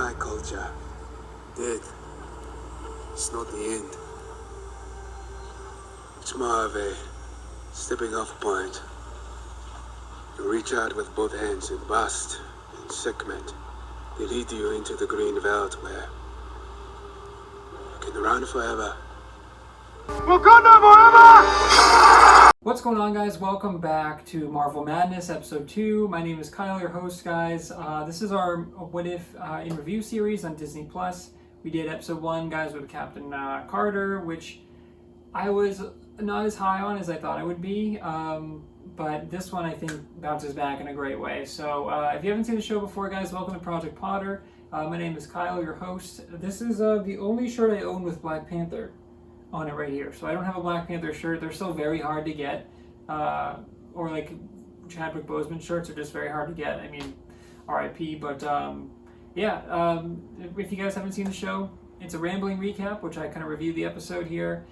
my culture, death is not the end. It's more of a stepping off point. You reach out with both hands and bust and segment. They lead you into the green belt where you can run forever. Wakanda forever! What's going on, guys? Welcome back to Marvel Madness episode 2. My name is Kyle, your host, guys. This is our What If in Review series on Disney+. We did episode 1, guys, with Captain Carter, which I was not as high on as I thought I would be. But this one, I think, bounces back in a great way. So if you haven't seen the show before, guys, welcome to Project Potter. My name is Kyle, your host. This is the only shirt I own with Black Panther on it right here. So I don't have a Black Panther shirt. They're still very hard to get. Or like Chadwick Boseman shirts are just very hard to get. I mean, RIP. But if you guys haven't seen the show, it's a rambling recap, which I kind of review the episode here.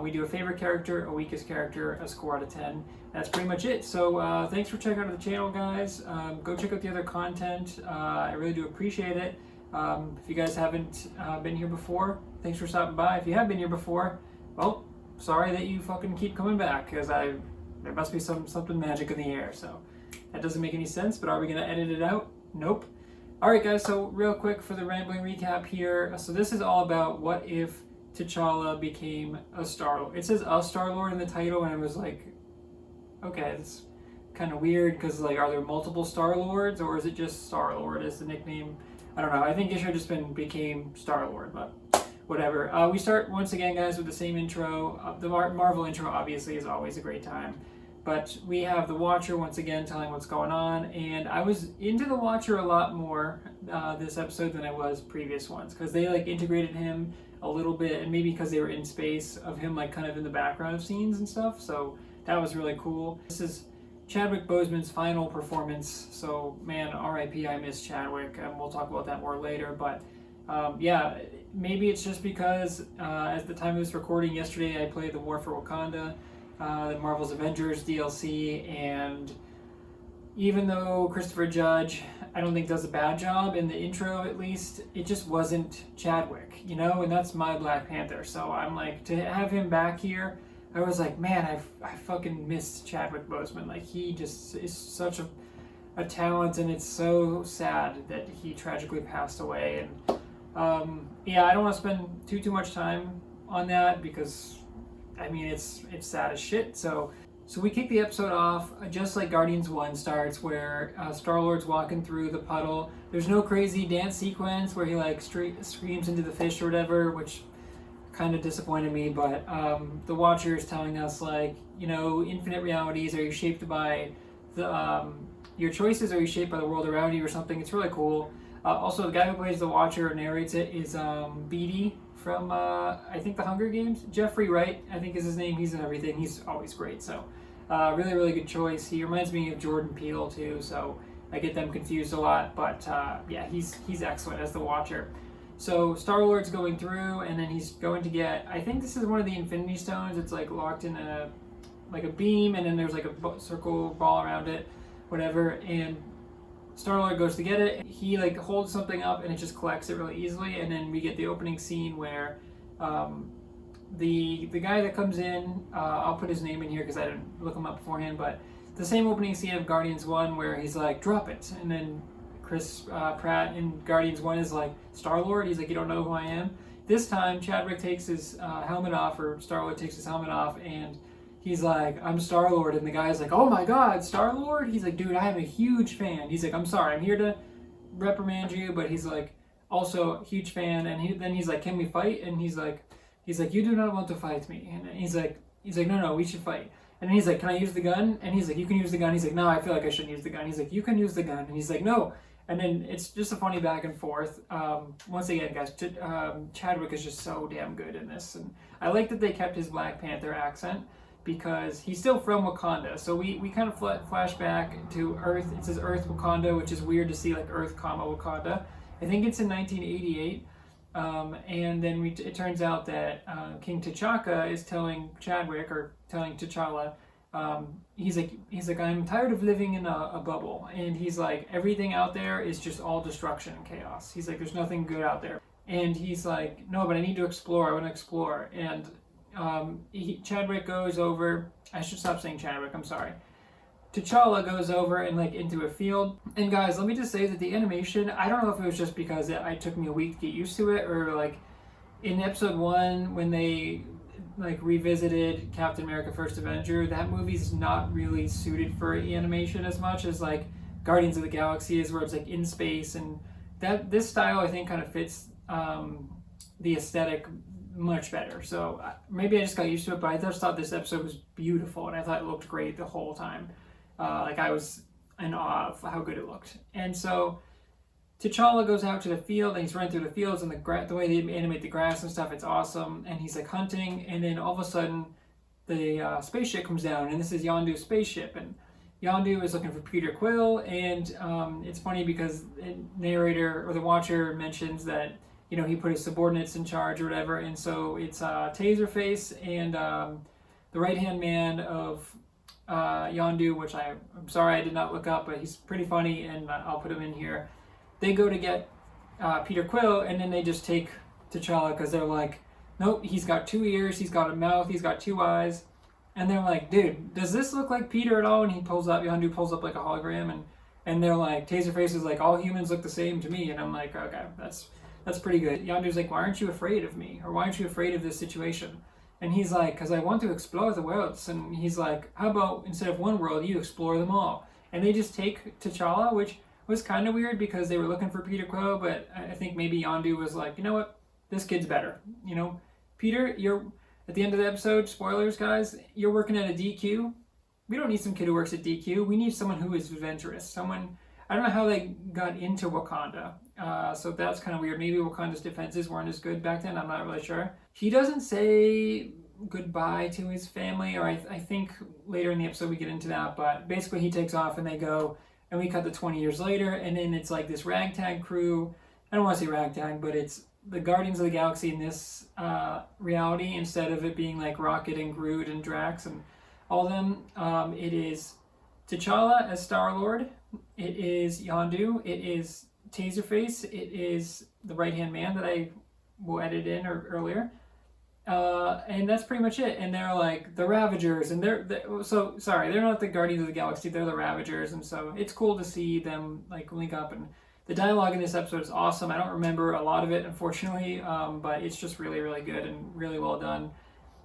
We do a favorite character, a weakest character, a score out of 10. That's pretty much it. So thanks for checking out the channel, guys. Go check out the other content. I really do appreciate it. If you guys haven't been here before, thanks for stopping by. If you have been here before, well, sorry that you fucking keep coming back, because there must be something magic in the air. So that doesn't make any sense, but are we going to edit it out? Nope. Alright, guys, so real quick for the rambling recap here. So this is all about what if T'Challa became a Star-Lord. It says a Star-Lord in the title, and I was like, okay, it's kind of weird, because like, are there multiple Star-Lords, or is it just Star-Lord as the nickname? I don't know. I think it should have just became Star-Lord, but whatever. We start once again, guys, with the same intro. The Marvel intro obviously is always a great time, but we have the Watcher once again telling what's going on, and I was into the Watcher a lot more this episode than I was previous ones, because they like integrated him a little bit, and maybe because they were in space, of him like kind of in the background of scenes and stuff, so that was really cool. This is Chadwick Boseman's final performance, so man, RIP, I miss Chadwick, and we'll talk about that more later, but yeah, maybe it's just because at the time of this recording yesterday, I played the War for Wakanda, the Marvel's Avengers DLC, and even though Christopher Judge, I don't think does a bad job in the intro, at least, it just wasn't Chadwick, you know, and that's my Black Panther, so I'm like, to have him back here, I was like, man, I fucking missed Chadwick Boseman. Like, he just is such a talent, and it's so sad that he tragically passed away. And yeah, I don't want to spend too much time on that, because I mean, it's sad as shit. So we kick the episode off just like Guardians 1 starts, where Star-Lord's walking through the puddle. There's no crazy dance sequence where he like screams into the fish or whatever, which kind of disappointed me, but the Watcher is telling us, like, you know, infinite realities. Are you shaped by your choices? Are you shaped by the world around you or something? It's really cool. Also, the guy who plays the Watcher and narrates it is Beatty from, I think, the Hunger Games. Jeffrey Wright, I think is his name. He's in everything. He's always great. So really, really good choice. He reminds me of Jordan Peele, too, so I get them confused a lot. But yeah, he's excellent as the Watcher. So Star-Lord's going through, and then he's going to get, I think this is one of the Infinity Stones. It's like locked in a beam, and then there's like a circle ball around it, whatever, and Star-Lord goes to get it. He like holds something up, and it just collects it really easily, and then we get the opening scene where the guy that comes in, I'll put his name in here because I didn't look him up beforehand, but the same opening scene of Guardians 1 where he's like, drop it, and then Chris Pratt in Guardians 1 is like, Star-Lord? He's like, you don't know who I am? This time, Chadwick takes his helmet off, or Star-Lord takes his helmet off, and he's like, I'm Star-Lord, and the guy's like, oh my god, Star-Lord? He's like, dude, I'm a huge fan. He's like, I'm sorry, I'm here to reprimand you, but he's like, also a huge fan, and then he's like, can we fight? And he's like, you do not want to fight me. And he's like, no, we should fight. And then he's like, can I use the gun? And he's like, you can use the gun. He's like, no, I feel like I shouldn't use the gun. He's like, you can use the gun. And he's like, no. And then it's just a funny back and forth. Once again, guys, Chadwick is just so damn good in this. And I like that they kept his Black Panther accent, because he's still from Wakanda. So we kind of flash back to Earth. It says Earth Wakanda, which is weird to see, like Earth, Wakanda. I think it's in 1988. And then it turns out that King T'Chaka is telling Chadwick, or telling T'Challa, He's like, I'm tired of living in a bubble, and he's like, everything out there is just all destruction and chaos. He's like, there's nothing good out there, and he's like, no, but I need to explore. I want to explore. And Chadwick goes over. I should stop saying Chadwick. I'm sorry. T'Challa goes over and like into a field. And guys, let me just say that the animation, I don't know if it was just because it took me a week to get used to it, or like in episode 1 when they like revisited Captain America First Avenger, that movie's not really suited for animation as much as like Guardians of the Galaxy is, where it's like in space, and that this style I think kind of fits the aesthetic much better. So maybe I just got used to it, but I just thought this episode was beautiful, and I thought it looked great the whole time. Like I was in awe of how good it looked. And so T'Challa goes out to the field, and he's running through the fields, and the way they animate the grass and stuff, it's awesome. And he's like hunting, and then all of a sudden the spaceship comes down, and this is Yondu's spaceship, and Yondu is looking for Peter Quill. And it's funny because the narrator or the watcher mentions that, you know, he put his subordinates in charge or whatever, and so it's Taserface and the right-hand man of Yondu, which I'm sorry I did not look up, but he's pretty funny, and I'll put him in here. They go to get Peter Quill, and then they just take T'Challa because they're like, nope, he's got 2 ears, he's got a mouth, he's got 2 eyes. And they're like, dude, does this look like Peter at all? And Yondu pulls up like a hologram, and they're like, Taserface is like, all humans look the same to me. And I'm like, okay, that's pretty good. Yondu's like, why aren't you afraid of me? Or why aren't you afraid of this situation? And he's like, because I want to explore the worlds. And he's like, how about instead of one world, you explore them all? And they just take T'Challa, which was kind of weird because they were looking for Peter Quill, but I think maybe Yondu was like, you know what, this kid's better. You know, Peter, you're at the end of the episode, spoilers guys, you're working at a DQ. We don't need some kid who works at DQ. We need someone who is adventurous. Someone, I don't know how they got into Wakanda, so that's kind of weird. Maybe Wakanda's defenses weren't as good back then, I'm not really sure. He doesn't say goodbye to his family, or I think later in the episode we get into that, but basically he takes off and they go, and we cut to 20 years later, and then it's like this ragtag crew. I don't want to say ragtag, but it's the Guardians of the Galaxy in this reality, instead of it being like Rocket and Groot and Drax and all of them. It is T'Challa as Star-Lord. It is Yondu. It is Taserface. It is the right-hand man that I will edit in earlier. And that's pretty much it. And they're like the Ravagers, and they're not the Guardians of the Galaxy, they're the Ravagers, and so it's cool to see them like link up. And the dialogue in this episode is awesome. I don't remember a lot of it, unfortunately, but it's just really, really good and really well done.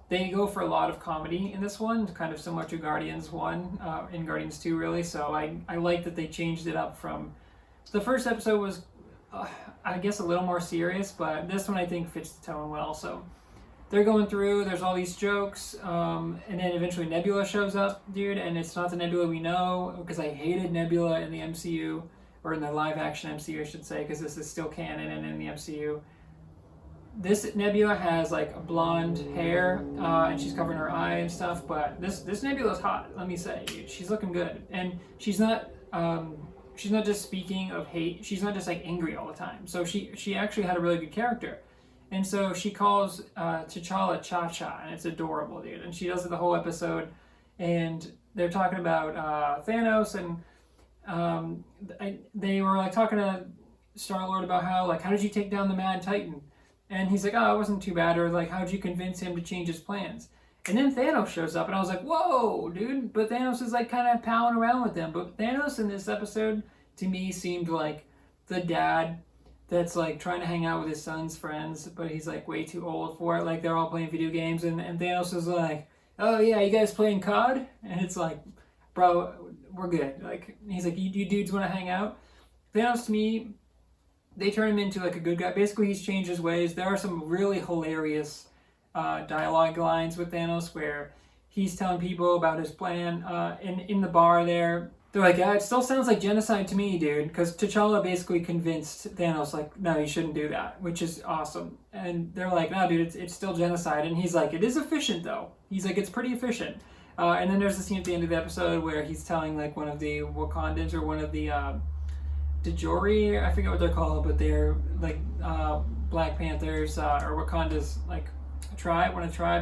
They go for a lot of comedy in this one, kind of similar to Guardians 1 and Guardians 2, really. So I like that they changed it up from the first episode was, I guess, a little more serious, but this one I think fits the tone well. So they're going through, there's all these jokes, and then eventually Nebula shows up, dude, and it's not the Nebula we know, because I hated Nebula in the MCU, or in the live-action MCU, I should say, because this is still canon and in the MCU. This Nebula has, like, a blonde hair, and she's covering her eye and stuff, but this Nebula's hot, let me say, dude. She's looking good, and she's not just speaking of hate, she's not just, like, angry all the time, so she actually had a really good character. And so she calls T'Challa Cha-Cha, and it's adorable, dude. And she does it the whole episode. And they're talking about Thanos, and they were like talking to Star-Lord about how did you take down the Mad Titan? And he's like, oh, it wasn't too bad. Or like, how did you convince him to change his plans? And then Thanos shows up, and I was like, whoa, dude. But Thanos is like kind of palling around with them. But Thanos in this episode, to me, seemed like the dad that's like trying to hang out with his son's friends, but he's like way too old for it. Like they're all playing video games, and Thanos is like, oh yeah, you guys playing COD? And it's like, bro, we're good. Like he's like, you dudes want to hang out? Thanos, to me, they turn him into like a good guy. Basically, he's changed his ways. There are some really hilarious dialogue lines with Thanos where he's telling people about his plan. In the bar there, they're like, yeah, it still sounds like genocide to me, dude. Because T'Challa basically convinced Thanos, like, no, you shouldn't do that, which is awesome. And they're like, no, dude, it's still genocide. And he's like, it is efficient, though. He's like, it's pretty efficient. And then there's the scene at the end of the episode where he's telling, like, one of the Wakandans or one of the Dajori, I forget what they're called, but they're, like, Black Panthers or Wakanda's, like, tribe,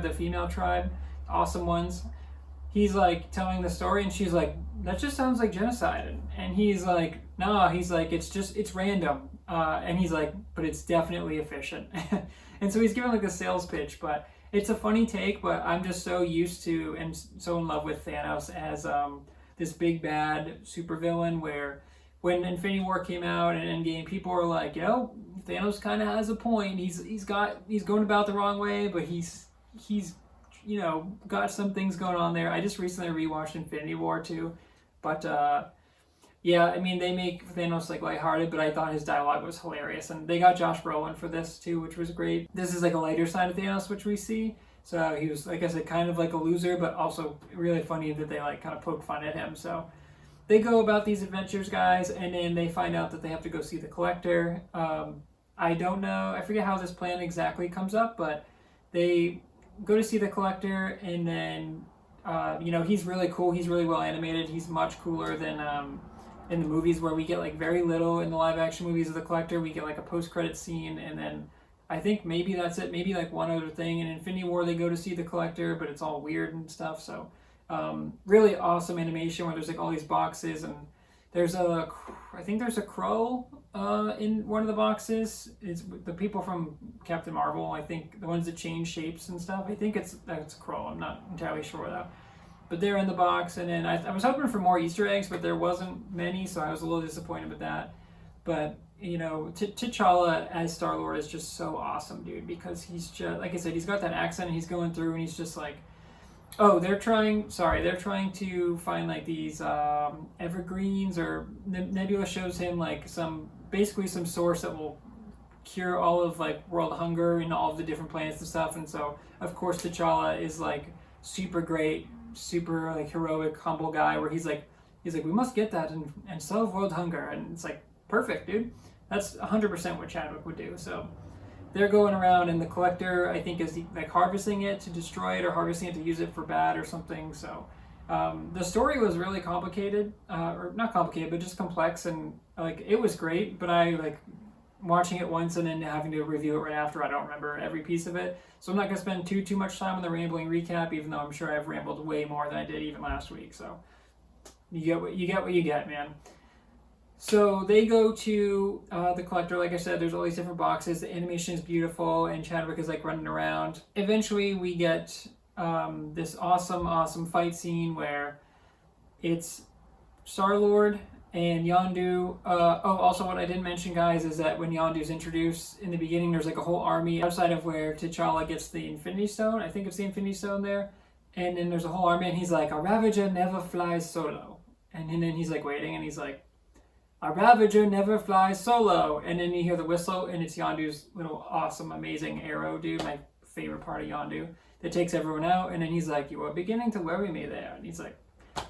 the female tribe, awesome ones. he's like telling the story, and she's like, that just sounds like genocide. And he's like, no, he's like, it's random. And he's like, but it's definitely efficient. And so he's giving like a sales pitch, but it's a funny take. But I'm just so used to and so in love with Thanos as this big bad supervillain, where when Infinity War came out and Endgame, people were like, yo, Thanos kind of has a point. He's going about the wrong way, but he's you know, got some things going on there. I just recently rewatched Infinity War too, but yeah, I mean, they make Thanos like lighthearted, but I thought his dialogue was hilarious, and they got Josh Brolin for this too, which was great. This is like a lighter side of Thanos, which we see. So he was, like I said, kind of like a loser, but also really funny that they like kind of poke fun at him. So they go about these adventures, guys, and then they find out that they have to go see the Collector. I don't know, I forget how this plan exactly comes up, but they go to see the Collector, and then you know, he's really cool. He's really well animated. He's much cooler than in the movies, where we get like very little in the live action movies of the Collector. We get like a post-credit scene, and then I think maybe that's it. Maybe like one other thing. In Infinity War, they go to see the Collector, but it's all weird and stuff. So really awesome animation where there's like all these boxes, and there's I think there's a crow in one of the boxes. It's the people from Captain Marvel, I think, the ones that change shapes and stuff. I think it's a crow. I'm not entirely sure though. But they're in the box, and then I was hoping for more Easter eggs, but there wasn't many, so I was a little disappointed with that. But you know, T'Challa as Star-Lord is just so awesome, dude, because he's just, like I said, he's got that accent, and he's going through, and he's just like, oh, they're trying to find like these evergreens, or Nebula shows him like basically some source that will cure all of like world hunger and all of the different planets and stuff. And so of course T'Challa is like super great, super like heroic, humble guy, where he's like we must get that and solve world hunger, and it's like, perfect, dude. That's 100% what Chadwick would do. So they're going around, and the Collector, I think, is like harvesting it to destroy it, or harvesting it to use it for bad or something. So the story was really complicated, or not complicated, but just complex, and like it was great. But I like watching it once and then having to review it right after. I don't remember every piece of it, so I'm not gonna spend too much time on the rambling recap, even though I'm sure I've rambled way more than I did even last week. So you get what you get, man. So they go to the Collector. Like I said, there's all these different boxes. The animation is beautiful, and Chadwick is like running around. Eventually, we get this awesome fight scene where it's Star-Lord and Yondu. Also what I didn't mention, guys, is that when Yondu's introduced in the beginning, there's like a whole army outside of where T'Challa gets the Infinity Stone. I think it's the Infinity Stone there. And then there's a whole army, and he's like, a Ravager never flies solo. And then he's like waiting, and he's like, a Ravager never flies solo. And then you hear the whistle, and it's Yondu's little awesome, amazing arrow, dude. My favorite part of Yondu. That takes everyone out. And then he's like, you are beginning to worry me there. And he's like,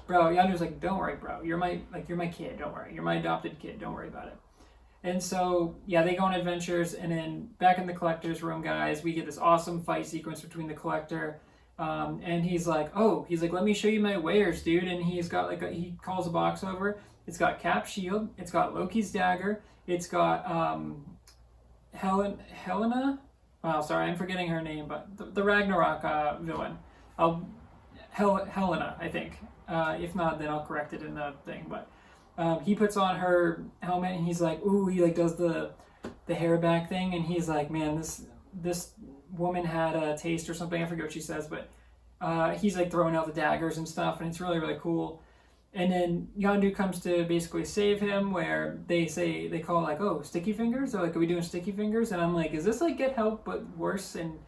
bro, Yondu's like, don't worry, bro. You're my kid. Don't worry. You're my adopted kid. Don't worry about it. And so, yeah, they go on adventures. And then back in the Collector's room, guys, we get this awesome fight sequence between the Collector. And he's like, let me show you my wares, dude. And he's got like he calls a box over. It's got Cap's shield. It's got Loki's dagger. It's got Helena. Wow, sorry, I'm forgetting her name, but the Ragnarok villain. Helena, I think. If not, then I'll correct it in the thing. But he puts on her helmet, and he's like, ooh, he like does the hair back thing, and he's like, man, this woman had a taste or something. I forget what she says, but he's like throwing out the daggers and stuff, and it's really cool. And then Yondu comes to basically save him, where they call like, oh, sticky fingers? They're like, are we doing sticky fingers? And I'm like, is this like Get Help but worse? And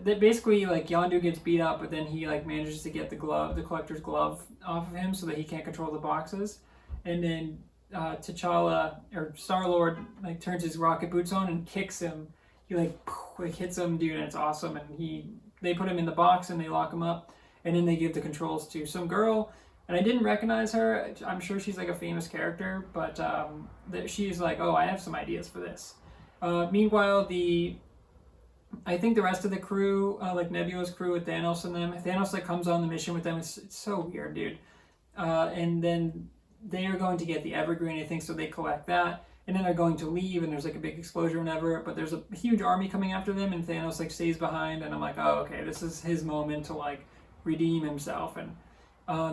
that basically like Yondu gets beat up, but then he like manages to get the Collector's glove off of him so that he can't control the boxes. And then T'Challa or Star-Lord like turns his rocket boots on and kicks him. He like hits him, dude, and it's awesome. And they put him in the box and they lock him up, and then they give the controls to some girl. And I didn't recognize her. I'm sure she's like a famous character, but she's like, oh, I have some ideas for this. Meanwhile, I think the rest of the crew, like Nebula's crew with Thanos and them, Thanos like comes on the mission with them. It's so weird, dude. And then they are going to get the Evergreen, I think, so they collect that. And then they're going to leave, and there's like a big explosion or whatever, but there's a huge army coming after them, and Thanos like stays behind, and I'm like, oh, okay, this is his moment to like redeem himself. And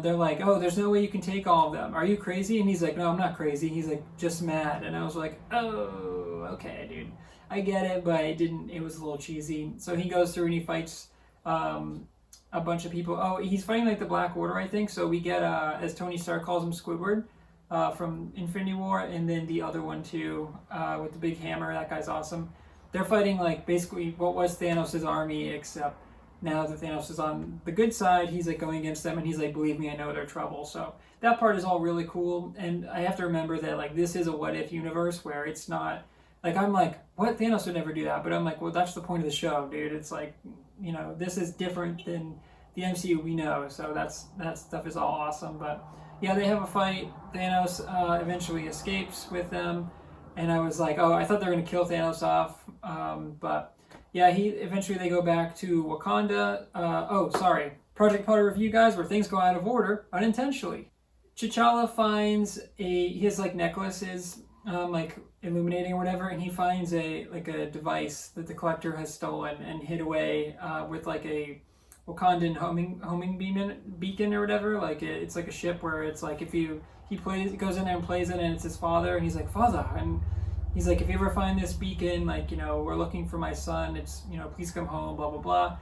they're like, oh, there's no way you can take all of them. Are you crazy? And he's like, no, I'm not crazy. He's like, just mad. And I was like, oh, okay, dude. I get it, but it was a little cheesy. So he goes through and he fights a bunch of people. Oh, he's fighting like the Black Order, I think. So we get, as Tony Stark calls him, Squidward from Infinity War. And then the other one too, with the big hammer. That guy's awesome. They're fighting like basically what was Thanos' army, except now that Thanos is on the good side, he's like going against them, and he's like, believe me, I know they're trouble. So that part is all really cool. And I have to remember that like this is a what if universe where it's not like, I'm like, what? Thanos would never do that. But I'm like, well, that's the point of the show, dude. It's like, you know, this is different than the MCU we know. So that stuff is all awesome. But yeah, they have a fight. Thanos eventually escapes with them. And I was like, oh, I thought they were going to kill Thanos off. But yeah, eventually they go back to Wakanda. Project Potter review, guys, where things go out of order unintentionally. T'Challa finds his like necklaces, like illuminating or whatever, and he finds a device that the Collector has stolen and hid away with like a Wakandan homing beacon or whatever. Like it's like a ship where it's like if he goes in there and plays it, and it's his father, and he's like, father, and he's like, if you ever find this beacon, like, you know, we're looking for my son, it's, you know, please come home, blah blah blah.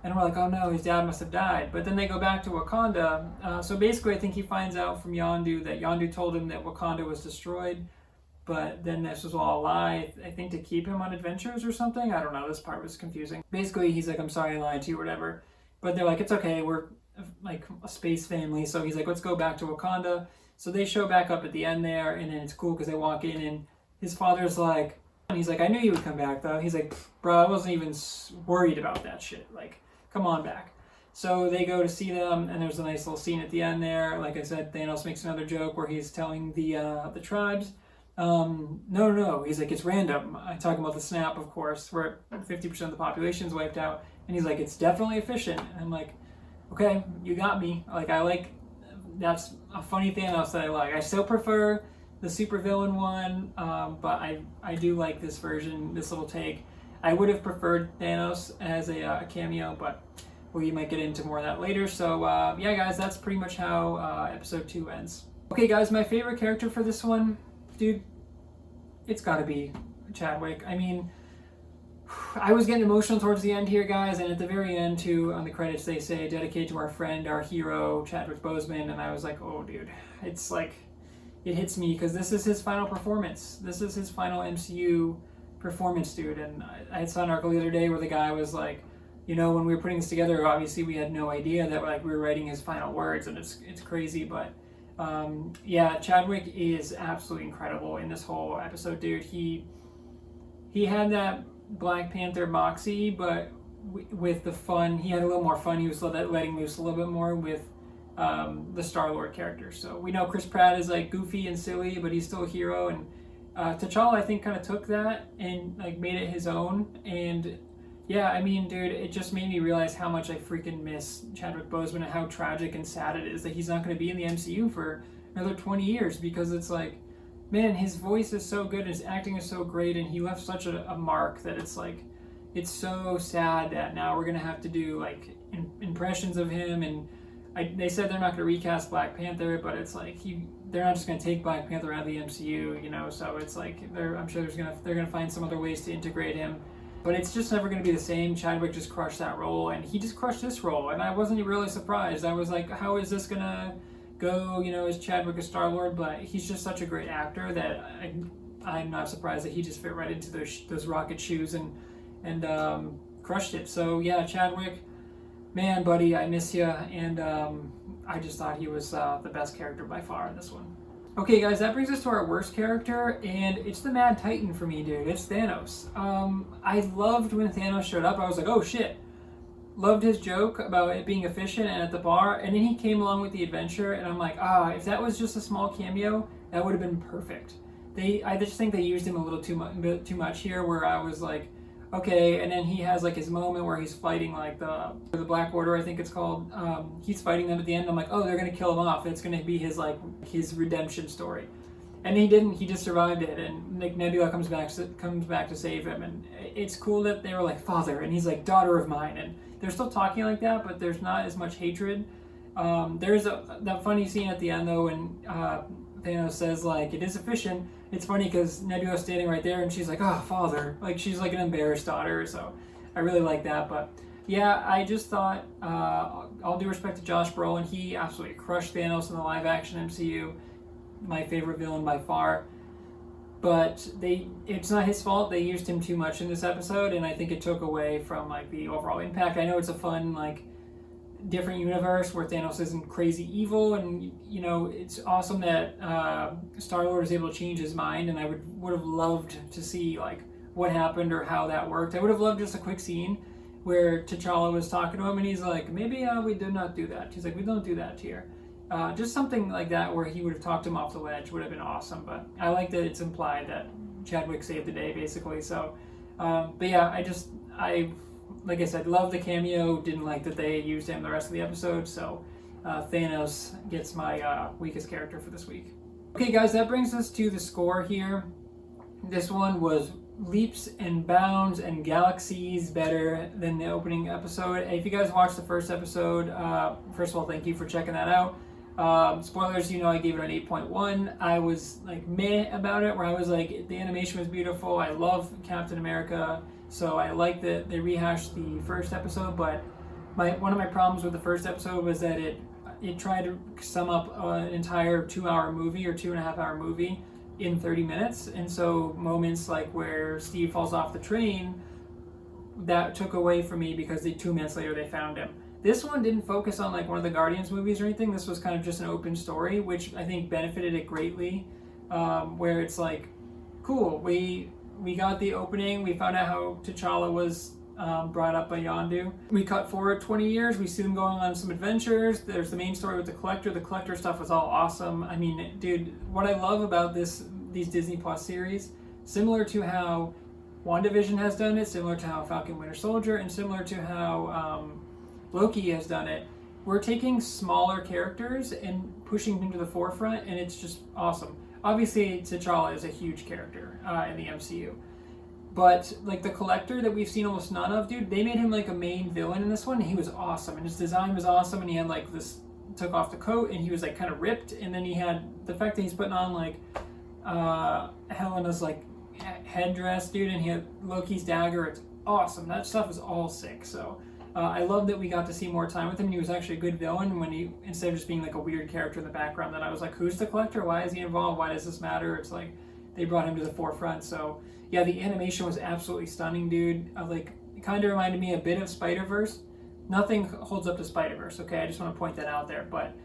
And we're like, oh no, his dad must have died. But then they go back to Wakanda. So basically I think he finds out from Yondu that Yondu told him that Wakanda was destroyed, but then this was all a lie, I think, to keep him on adventures or something. I don't know, this part was confusing. Basically he's like, I'm sorry I lied to you or whatever. But they're like, it's okay, we're like a space family. So he's like, let's go back to Wakanda. So they show back up at the end there, and then it's cool because they walk in, and his father's like, and he's like, I knew you would come back though. He's like, bro, I wasn't even worried about that shit. Like, come on back. So they go to see them, and there's a nice little scene at the end there. Like I said, Thanos makes another joke where he's telling the tribes, no, he's like, it's random. I'm talking about the snap, of course, where 50% of the population's wiped out, and he's like, it's definitely efficient. And I'm like, okay, you got me. Like, that's a funny Thanos that I like. I still prefer the supervillain one, but I do like this version, this little take. I would have preferred Thanos as a cameo, but we might get into more of that later. So yeah, guys, that's pretty much how episode 2 ends. Okay, guys, my favorite character for this one, dude, it's got to be Chadwick. I mean, I was getting emotional towards the end here, guys, and at the very end, too, on the credits, they say, dedicated to our friend, our hero, Chadwick Boseman, and I was like, oh, dude, it's like, it hits me, because this is his final performance. This is his final MCU performance, dude, and I saw an article the other day where the guy was like, you know, when we were putting this together, obviously we had no idea that, like, we were writing his final words, and it's crazy, but, yeah, Chadwick is absolutely incredible in this whole episode, dude. He had that Black Panther moxie, but with the fun, he had a little more fun. He was letting loose a little bit more with the Star-Lord character. So we know Chris Pratt is like goofy and silly, but he's still a hero. And T'Challa, I think, kind of took that and like made it his own. And yeah, I mean, dude, it just made me realize how much I freaking miss Chadwick Boseman and how tragic and sad it is that he's not going to be in the MCU for another 20 years, because it's like, man, his voice is so good, his acting is so great, and he left such a mark that it's like, it's so sad that now we're going to have to do like impressions of him. And they said they're not going to recast Black Panther, but it's like they're not just going to take Black Panther out of the MCU, you know. So it's like I'm sure they're going to find some other ways to integrate him, but it's just never going to be the same. Chadwick just crushed that role, and he just crushed this role, and I wasn't really surprised. I was like, how is this going to go, you know, as Chadwick as Star-Lord? But he's just such a great actor that I'm not surprised that he just fit right into those rocket shoes and crushed it. So yeah, Chadwick, man, buddy, I miss you, and I just thought he was the best character by far in this one. Okay, guys, that brings us to our worst character, and it's the Mad Titan for me, dude. It's Thanos. I loved when Thanos showed up. I was like, oh shit. Loved his joke about it being efficient and at the bar, and then he came along with the adventure, and I'm like, if that was just a small cameo, that would have been perfect. I just think they used him a little too much here, where I was like, okay. And then he has like his moment where he's fighting like the Black Order, I think it's called. He's fighting them at the end. I'm like, oh, they're gonna kill him off. It's gonna be his redemption story. And he didn't. He just survived it, and Nebula comes back to save him. And it's cool that they were like, father, and he's like, daughter of mine, and they're still talking like that, but there's not as much hatred. There's that funny scene at the end though when Thanos says like, it is efficient. It's funny because Nebula's standing right there and she's like, oh, father. Like, she's like an embarrassed daughter, so I really like that. But yeah, I just thought, all due respect to Josh Brolin, he absolutely crushed Thanos in the live action MCU. My favorite villain by far. But it's not his fault. They used him too much in this episode, and I think it took away from like the overall impact. I know it's a fun, like, different universe where Thanos isn't crazy evil, and you know, it's awesome that Star-Lord is able to change his mind, and I would have loved to see like what happened or how that worked. I would have loved just a quick scene where T'Challa was talking to him and he's like, maybe we did not do that. He's like, we don't do that here. Just something like that where he would have talked him off the ledge would have been awesome. But I like that it's implied that Chadwick saved the day, basically. So, but yeah, I like I said, love the cameo. Didn't like that they used him the rest of the episode. So Thanos gets my weakest character for this week. Okay, guys, that brings us to the score here. This one was leaps and bounds and galaxies better than the opening episode. If you guys watched the first episode, first of all, thank you for checking that out. Spoilers, you know, I gave it an 8.1. I was like meh about it, where I was like, the animation was beautiful. I love Captain America, so I like that they rehashed the first episode. But one of my problems with the first episode was that it tried to sum up an entire 2-hour movie or 2.5-hour movie in 30 minutes, and so moments like where Steve falls off the train, that took away from me because 2 minutes later they found him. This one didn't focus on like one of the Guardians movies or anything. This was kind of just an open story, which I think benefited it greatly. Where it's like, cool, we got the opening, we found out how T'Challa was brought up by Yondu. We cut forward 20 years, we see them going on some adventures. There's the main story with the Collector. The Collector stuff was all awesome. I mean, dude, what I love about these Disney Plus series, similar to how WandaVision has done it, similar to how Falcon Winter Soldier, and similar to how Loki has done it, we're taking smaller characters and pushing them to the forefront, and it's just awesome. Obviously, T'Challa is a huge character in the MCU. But like the Collector that we've seen almost none of, dude, they made him like a main villain in this one, and he was awesome, and his design was awesome, and he had like this, took off the coat, and he was like kind of ripped, and then he had the fact that he's putting on like Helena's like headdress, dude, and he had Loki's dagger. It's awesome. That stuff is all sick. So I love that we got to see more time with him, and he was actually a good villain when he, instead of just being like a weird character in the background that I was like, who's the Collector? Why is he involved? Why does this matter? It's like they brought him to the forefront. So yeah, the animation was absolutely stunning, dude. Like, it kind of reminded me a bit of Spider-Verse. Nothing holds up to Spider-Verse, okay? I just want to point that out there. But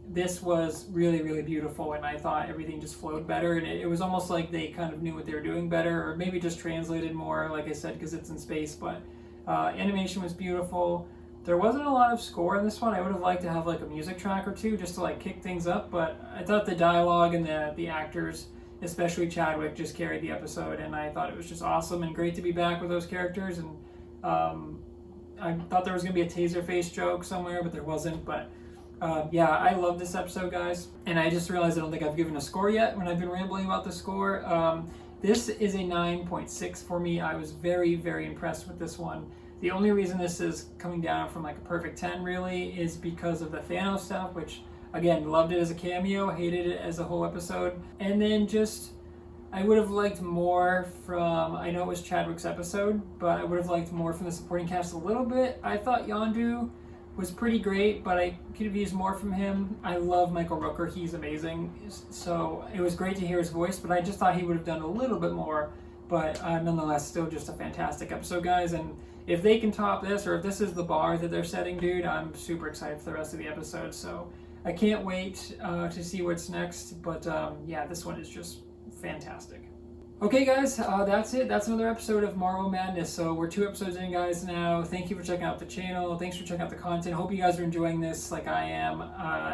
this was really, really beautiful, and I thought everything just flowed better, and it was almost like they kind of knew what they were doing better, or maybe just translated more, like I said, because it's in space. But animation was beautiful. There wasn't a lot of score in this one. I would have liked to have like a music track or two just to like kick things up, but I thought the dialogue and the actors, especially Chadwick, just carried the episode, and I thought it was just awesome and great to be back with those characters. And I thought there was going to be a Taserface joke somewhere, but there wasn't. But yeah, I love this episode, guys. And I just realized I don't think I've given a score yet when I've been rambling about the score. This is a 9.6 for me. I was very, very impressed with this one. The only reason this is coming down from like a perfect 10 really is because of the Thanos stuff, which again, loved it as a cameo, hated it as a whole episode. And then just, I would have liked more from, I know it was Chadwick's episode, but I would have liked more from the supporting cast a little bit. I thought Yondu was pretty great, but I could have used more from him. I love Michael Rooker, he's amazing. So it was great to hear his voice, but I just thought he would have done a little bit more. But nonetheless, still just a fantastic episode, guys. And if they can top this, or if this is the bar that they're setting, dude, I'm super excited for the rest of the episode. So I can't wait to see what's next, but yeah, this one is just fantastic. Okay, guys, that's it. That's another episode of Marvel Madness. So we're 2 episodes in, guys, now. Thank you for checking out the channel. Thanks for checking out the content. Hope you guys are enjoying this like I am.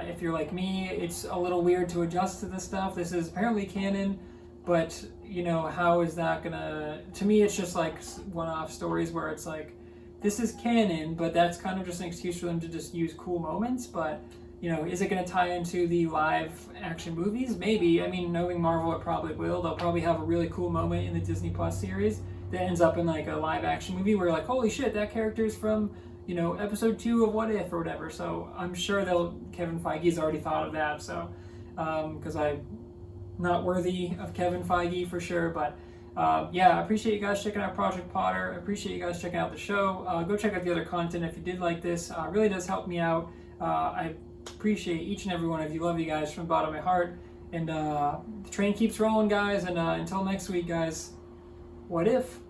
If you're like me, it's a little weird to adjust to this stuff. This is apparently canon, but, you know, how is that gonna... To me, it's just like one-off stories where it's like, this is canon, but that's kind of just an excuse for them to just use cool moments, but... You know, is it going to tie into the live action movies? Maybe. I mean, knowing Marvel, it probably will. They'll probably have a really cool moment in the Disney Plus series that ends up in like a live action movie where you're like, holy shit, that character is from, you know, episode 2 of What If or whatever. So I'm sure Kevin Feige's already thought of that. So because I'm not worthy of Kevin Feige for sure, but yeah, I appreciate you guys checking out Project Potter. I appreciate you guys checking out the show. Go check out the other content if you did like this. It really does help me out. I appreciate each and every one of you. Love you guys from the bottom of my heart. And the train keeps rolling, guys. And until next week, guys, what if?